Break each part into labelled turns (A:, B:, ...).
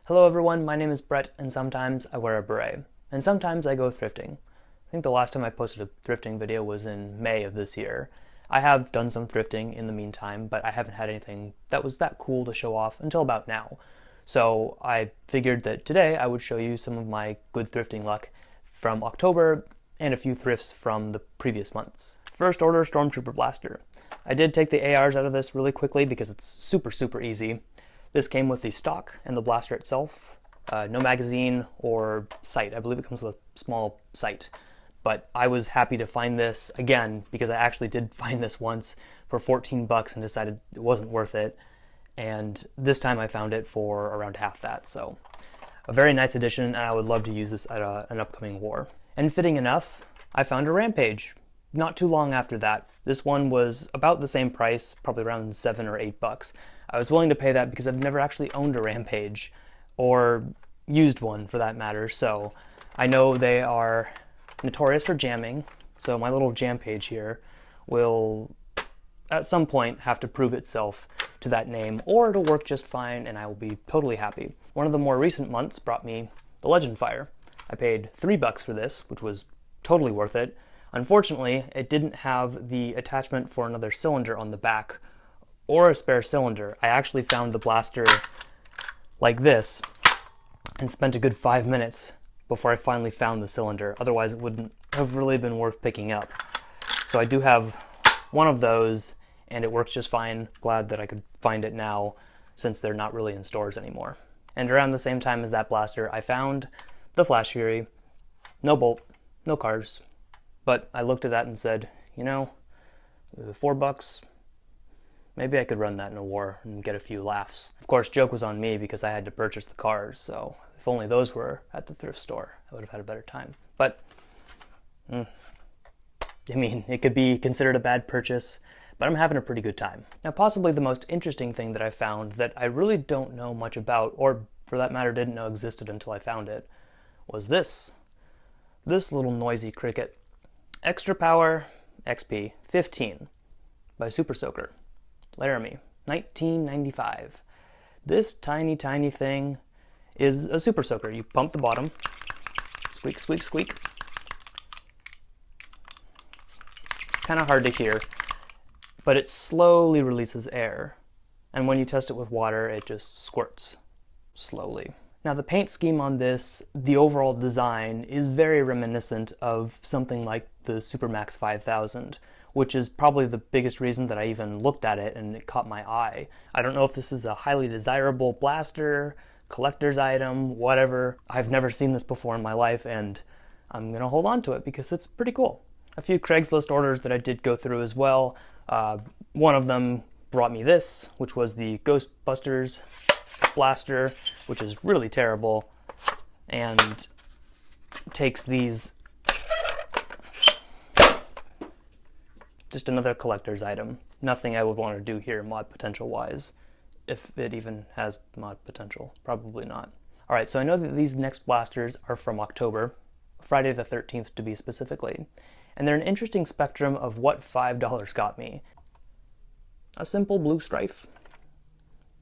A: Hello everyone, my name is Brett, and sometimes I wear a beret. And sometimes I go thrifting. I think the last time I posted a thrifting video was in May of this year. I have done some thrifting in the meantime, but I haven't had anything that was that cool to show off until about now. So I figured that today I would show you some of my good thrifting luck from October and a few thrifts from the previous months. First order, Stormtrooper Blaster. I did take the ARs out of this really quickly because it's super easy. This came with the stock and the blaster itself. No magazine or sight. I believe it comes with a small sight. But I was happy to find this again because I actually did find this once for 14 bucks and decided it wasn't worth it. And this time I found it for around half that. So a very nice addition, and I would love to use this at an upcoming war. And fitting enough, I found a Rampage. Not too long after that. This one was about the same price, probably around 7 or 8 bucks. I was willing to pay that because I've never actually owned a Rampage, or used one for that matter, so I know they are notorious for jamming, so my little jam page here will at some point have to prove itself to that name, or it'll work just fine and I will be totally happy. One of the more recent months brought me the Legend Fire. I paid 3 bucks for this, which was totally worth it. Unfortunately, it didn't have the attachment for another cylinder on the back, or a spare cylinder. I actually found the blaster like this and spent a good 5 minutes before I finally found the cylinder. Otherwise, it wouldn't have really been worth picking up. So I do have one of those, and it works just fine. Glad that I could find it now, since they're not really in stores anymore. And around the same time as that blaster, I found the Flash Fury. No bolt, no cars. But I looked at that and said, you know, 4 bucks, maybe I could run that in a war and get a few laughs. Of course, joke was on me because I had to purchase the cars, so if only those were at the thrift store, I would have had a better time. But, I mean, it could be considered a bad purchase, but I'm having a pretty good time. Now, possibly the most interesting thing that I found that I really don't know much about, or for that matter didn't know existed until I found it, was this. This little noisy cricket. Extra Power XP 15 by Super Soaker. Laramie, 1995. This tiny thing is a Super Soaker. You pump the bottom, squeak, squeak, squeak. Kind of hard to hear, but it slowly releases air. And when you test it with water, it just squirts slowly. Now the paint scheme on this, the overall design, is very reminiscent of something like the Supermax 5000, which is probably the biggest reason that I even looked at it and it caught my eye. I don't know if this is a highly desirable blaster, collector's item, whatever. I've never seen this before in my life, and I'm gonna hold on to it because it's pretty cool. A few Craigslist orders that I did go through as well. One of them brought me this, which was the Ghostbusters Blaster, which is really terrible, and takes these, just another collector's item. Nothing I would want to do here mod potential wise, if it even has mod potential. Probably not. Alright, so I know that these next blasters are from October, Friday the 13th to be specifically, and they're an interesting spectrum of what $5 got me. A simple blue strife,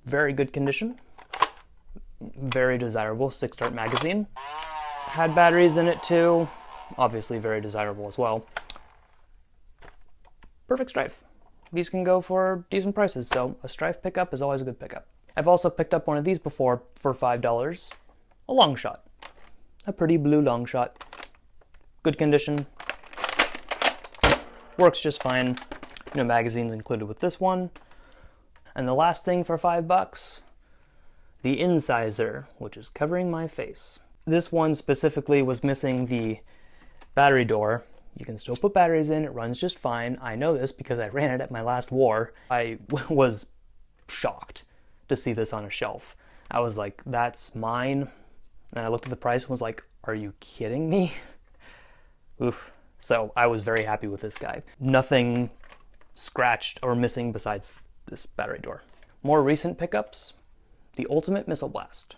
A: very good condition, very desirable 6-dart magazine, had batteries in it too, obviously very desirable as well. Perfect strife. These can go for decent prices, so a strife pickup is always a good pickup. I've also picked up one of these before for $5, a long shot. A pretty blue long shot. Good condition. Works just fine. No magazines included with this one. And the last thing for 5 bucks, the incisor, which is covering my face. This one specifically was missing the battery door. You can still put batteries in, it runs just fine. I know this because I ran it at my last war. I was shocked to see this on a shelf. I was like, that's mine. And I looked at the price and was like, are you kidding me? Oof. So I was very happy with this guy. Nothing scratched or missing besides this battery door. More recent pickups, the Ultimate Missile Blast.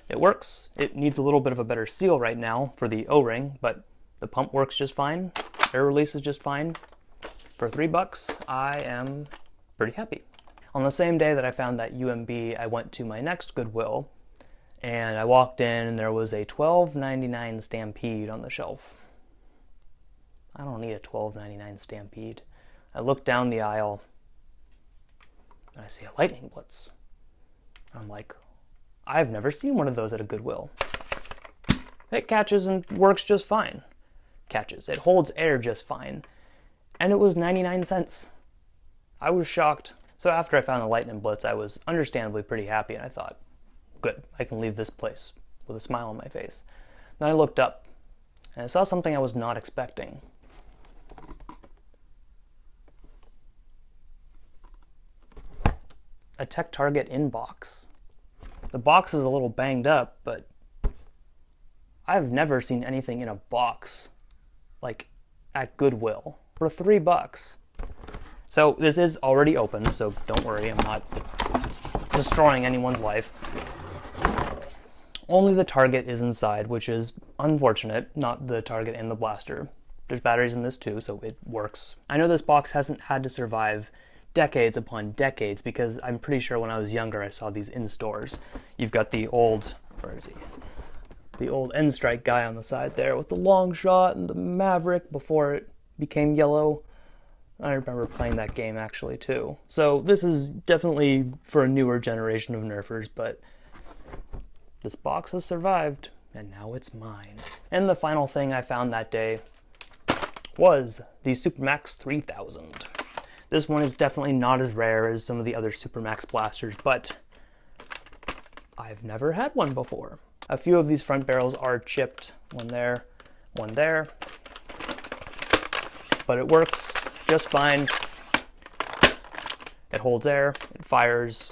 A: It works. It needs a little bit of a better seal right now for the O-ring, but the pump works just fine. Air release is just fine. For 3 bucks, I am pretty happy. On the same day that I found that UMB, I went to my next Goodwill and I walked in and there was a $12.99 Stampede on the shelf. I don't need a $12.99 Stampede. I look down the aisle and I see a lightning blitz. I'm like, I've never seen one of those at a Goodwill. It catches and works just fine. It holds air just fine. And it was 99 cents. I was shocked. So after I found the lightning blitz, I was understandably pretty happy, and I thought, good, I can leave this place with a smile on my face. Then I looked up and I saw something I was not expecting. A Tech Target inbox. The box is a little banged up, but I've never seen anything in a box like at Goodwill for $3. So this is already open, so don't worry, I'm not destroying anyone's life. Only the target is inside, which is unfortunate, not the target and the blaster. There's batteries in this too, so it works. I know this box hasn't had to survive decades upon decades, because I'm pretty sure when I was younger I saw these in stores. You've got the old, where is he? The old N-Strike guy on the side there with the long shot and the Maverick before it became yellow. I remember playing that game actually too. So this is definitely for a newer generation of Nerfers, but this box has survived and now it's mine. And the final thing I found that day was the Supermax 3000. This one is definitely not as rare as some of the other Supermax blasters, but I've never had one before. A few of these front barrels are chipped, one there, but it works just fine. It holds air, it fires.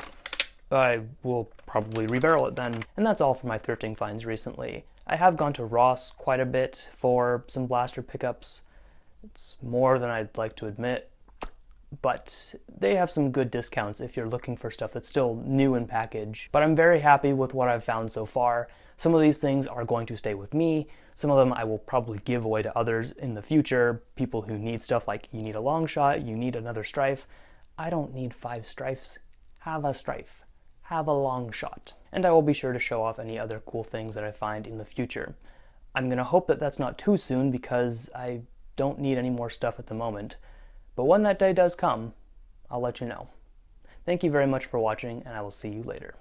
A: I will probably rebarrel it then. And that's all for my thrifting finds recently. I have gone to Ross quite a bit for some blaster pickups. It's more than I'd like to admit, but they have some good discounts if you're looking for stuff that's still new in package. But I'm very happy with what I've found so far. Some of these things are going to stay with me. Some of them I will probably give away to others in the future. People who need stuff like, you need a long shot, you need another strife. I don't need 5 strifes. Have a strife. Have a long shot. And I will be sure to show off any other cool things that I find in the future. I'm gonna hope that that's not too soon, because I don't need any more stuff at the moment. But when that day does come, I'll let you know. Thank you very much for watching, and I will see you later.